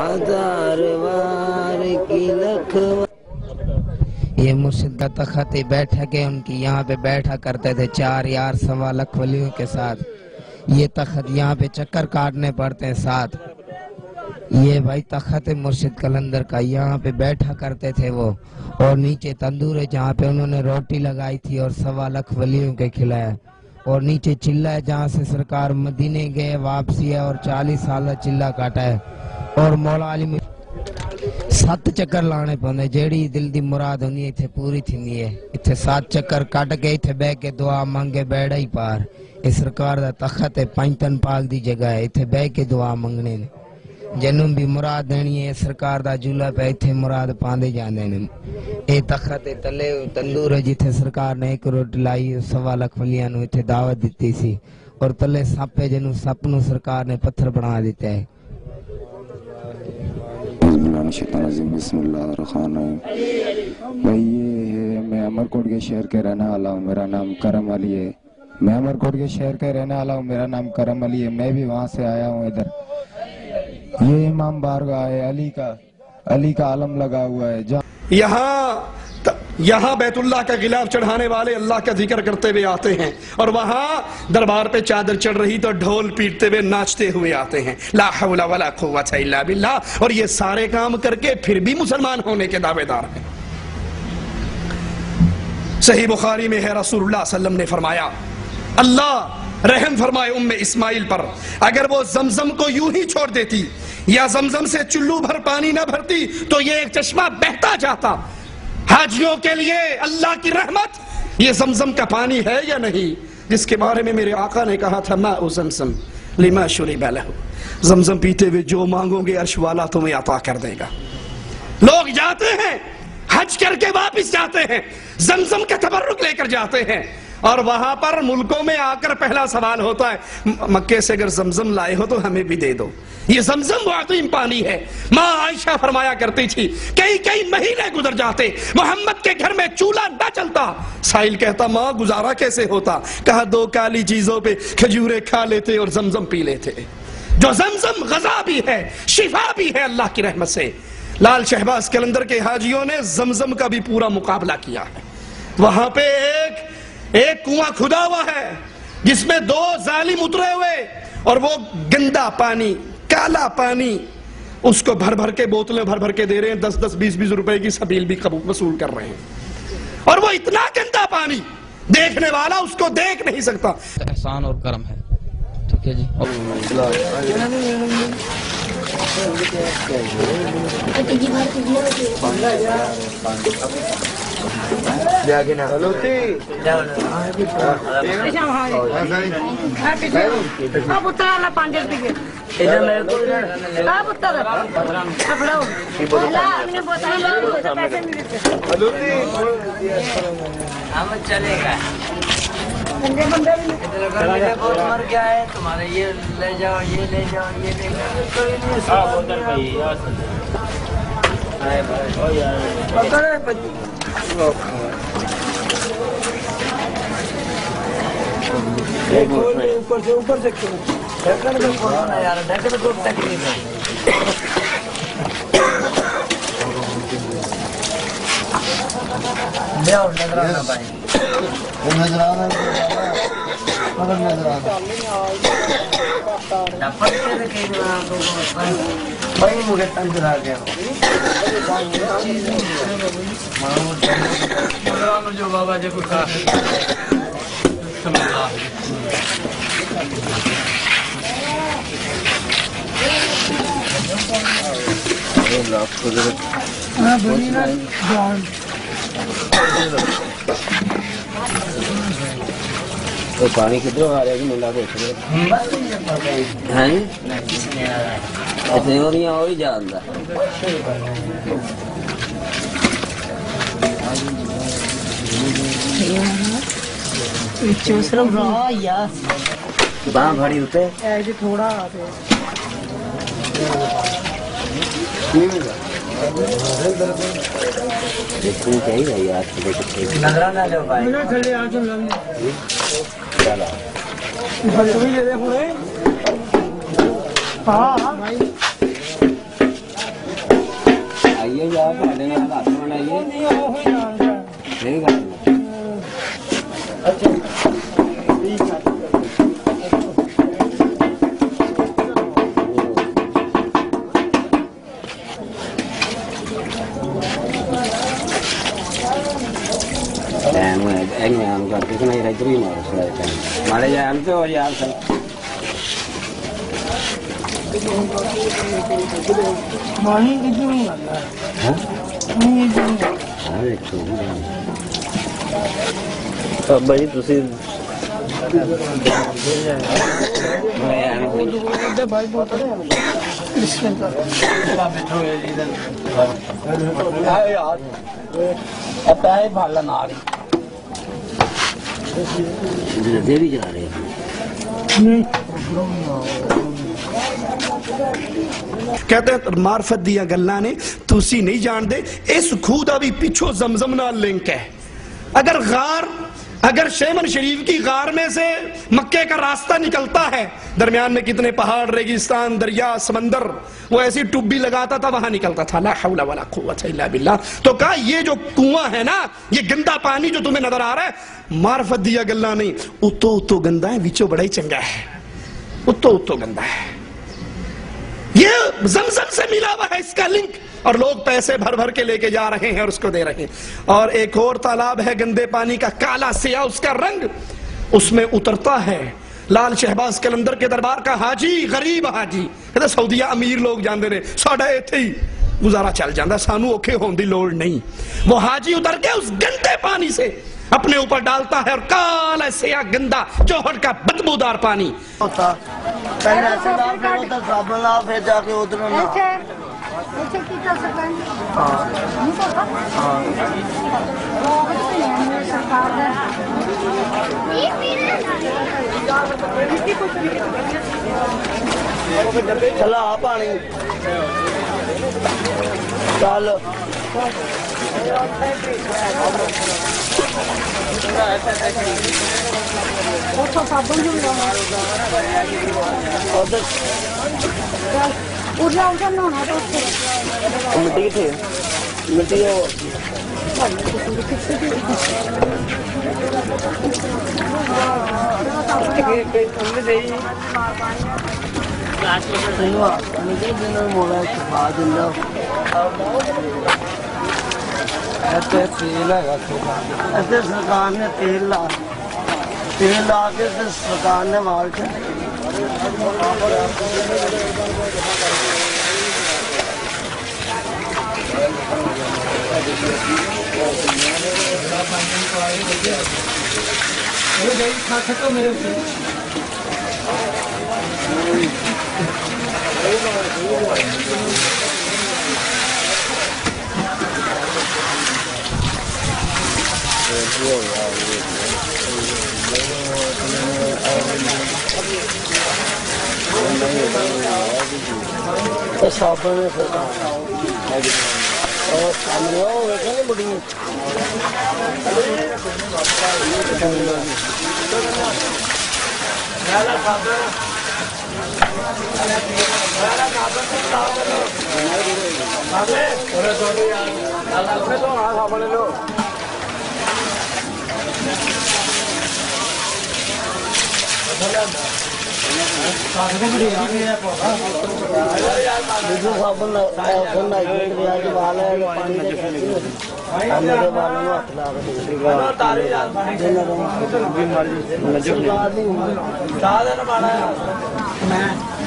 हजार वार की लख। ये मुर्शिद का तख्त बैठक है उनकी, यहाँ पे बैठा करते थे 4 यार 1.25 लाख वलियों के साथ। ये तख्त यहाँ पे चक्कर काटने पड़ते हैं 7। ये भाई तख्त है मुर्शिद कलंदर का, यहाँ पे बैठा करते थे वो। और नीचे तंदूर है जहाँ पे उन्होंने रोटी लगाई थी और 1.25 लाख वलियों के खिलाया। और नीचे चिल्ला है जहाँ से सरकार मदीने गए वापसी है और 40 साल चिल्ला काटा है। और मौला अली 7 चक्कर लाने पौंदे, जेड़ी दिल दी मुराद होंदी इत्थे पूरी थिंदी है। इत्थे 7 चक्कर कट के इत्थे बह के दुआ मंगे बैड़ा ही पार। इस सरकार दा तख्त है, पंजतन पाक दी जगह है, इत्थे बह के दुआ मंगने ने। जिन्हों भी मुराद देनी है सरकार दा झूला पे इत्थे मुराद पांदे जांदे ने। ए तख्त है तले तंदूर है जिथे सरकार ने 1 रोटी लाई 1.25 लाख वलियां नूं इत्थे दावत दित्ती सी। और तले सप है जिन्हों सप नूं सरकार ने पत्थर बना दिता है। भाई ये मैं अमरकोट के शहर के रहने वाला हूँ, मेरा नाम करम अली है। मैं अमरकोट के शहर के रहने वाला हूँ, मेरा नाम करम अली है। मैं भी वहाँ से आया हूँ इधर। ये इमाम बारगाह है, अली का आलम लगा हुआ है। यहाँ बैतुल्लाह का गिलाफ चढ़ाने वाले अल्लाह का जिक्र करते हुए आते हैं और वहाँ दरबार पे चादर चढ़ रही तो ढोल पीटते हुए नाचते हुए आते हैं। ला हौला वला कुव्वता इल्ला बिल्लाह। और ये सारे काम करके फिर भी मुसलमान होने के दावेदार हैं। सही बुखारी में है, रसूलुल्लाह सल्लल्लाहु अलैहि वसल्लम ने फरमाया, अल्लाह रहम फरमाए उम्मे इस्माइल पर, अगर वो जमजम को यूं ही छोड़ देती या जमजम से चुल्लू भर पानी ना भरती तो ये एक चश्मा बहता जाता। हाजियों के लिए अल्लाह की रहमत, ये जमजम का पानी है या नहीं, जिसके बारे में मेरे आका ने कहा था माउ ज़मज़म लिमा शुरिब लहू। जमजम पीते हुए जो मांगोगे अर्श वाला तुम्हें अता कर देगा। लोग जाते हैं हज करके वापस जाते हैं, जमजम का तबर्रुक लेकर जाते हैं और वहां पर मुल्कों में आकर पहला सवाल होता है मक्के से अगर जमजम लाए हो तो हमें भी दे दो। ये जमजम वाक़ई पानी है। माँ आयशा फरमाया करती थी कई महीने गुजर जाते, मोहम्मद के घर में चूल्हा न चलता। साहिल कहता माँ गुजारा कैसे होता? कहा 2 काली चीजों पे खजूरें खा लेते और जमजम पी लेते। जो जमजम गज़ा भी है, शिफा भी है अल्लाह की रहमत से। लाल शहबाज कलंदर के हाजियों ने जमजम का भी पूरा मुकाबला किया है। वहां पे एक कुआं खुदा हुआ है जिसमें 2 जालिम उतरे हुए और वो गंदा पानी, काला पानी, उसको भर भर के बोतलें भर भर के दे रहे हैं। 10-10 20-20 रुपए की सबील भी वसूल कर रहे हैं। और वो इतना गंदा पानी देखने वाला उसको देख नहीं सकता। एहसान और करम है। ठीक है जी। चलेगा मर गया है तुम्हारे, ये ले जाओ ये ले जाओ ये ले ऊपर से ढक्कन में खोलो ना यार, ढक्कन को तकलीफ है। नजराना भाई नजराना मगर नजराना भाई मुझे तंजरा गया जो बाबा जी को खा तो पानी किधर आ रहा है? मिला को हैं ऐसे हो नहीं हो ही जाता। बाँ भरी होते ऐसे थोड़ा आते चाहिए यार। नजराना लो भाई anh còn cái này là trui mà đây là anh cho giờ sao मानी कितनी नहीं आता हाँ नहीं कितनी अरे क्यों अब भाई तुसी भाई बहुत यार अब है भाला नारी दे भी जा रहे हैं कहते हैं मार्फत दिया गल्ला ने तुसी नहीं जानते इस खूह का भी पिछो जमजम नाल लिंक है। अगर शेमन शरीफ की गार में से मक्के का रास्ता निकलता है, दरमियान में कितने पहाड़, रेगिस्तान, दरिया, समंदर, वो ऐसी टुब्बी लगाता था, वहां निकलता था। ला हौला वला कुव्वता इल्ला बिल्लाह। तो कहा ये जो कुआं है ना, ये गंदा पानी जो तुम्हें नजर आ रहा है, मार्फत दिया गल्ला नहीं, उतो गंदा है, विचो बड़ा ही चंगा है, उतो गंदा है। ये जमजम से मिला हुआ है इसका लिंक, और लोग पैसे भर भर के लेके जा रहे हैं और उसको दे रहे हैं। और एक और तालाब है गंदे पानी का, काला सिया उसका रंग, उसमें उतरता है लाल शहबाज कलंदर के दरबार का हाजी, गरीब हाजी, कहते सऊदिया अमीर लोग जानते रहे, साडा इत्थे ही गुजारा चल जाता, सानू औखे होने की लोड़ नहीं। वो हाजी उतर के उस गंदे पानी से अपने ऊपर डालता है और काला सिया गंदा जोहर का बदबूदार पानी होता पहले ऐसे डाल फिर होता साबुन ला फिर जाके उधर ना चला पानी चल मिट्टी कितने मिट्टी मोड़ा ऐसे सरकार ने तेल ला के सरकार ने मार के साबुन और सामने वो देखेंगे बुढ़ी साबुन पानी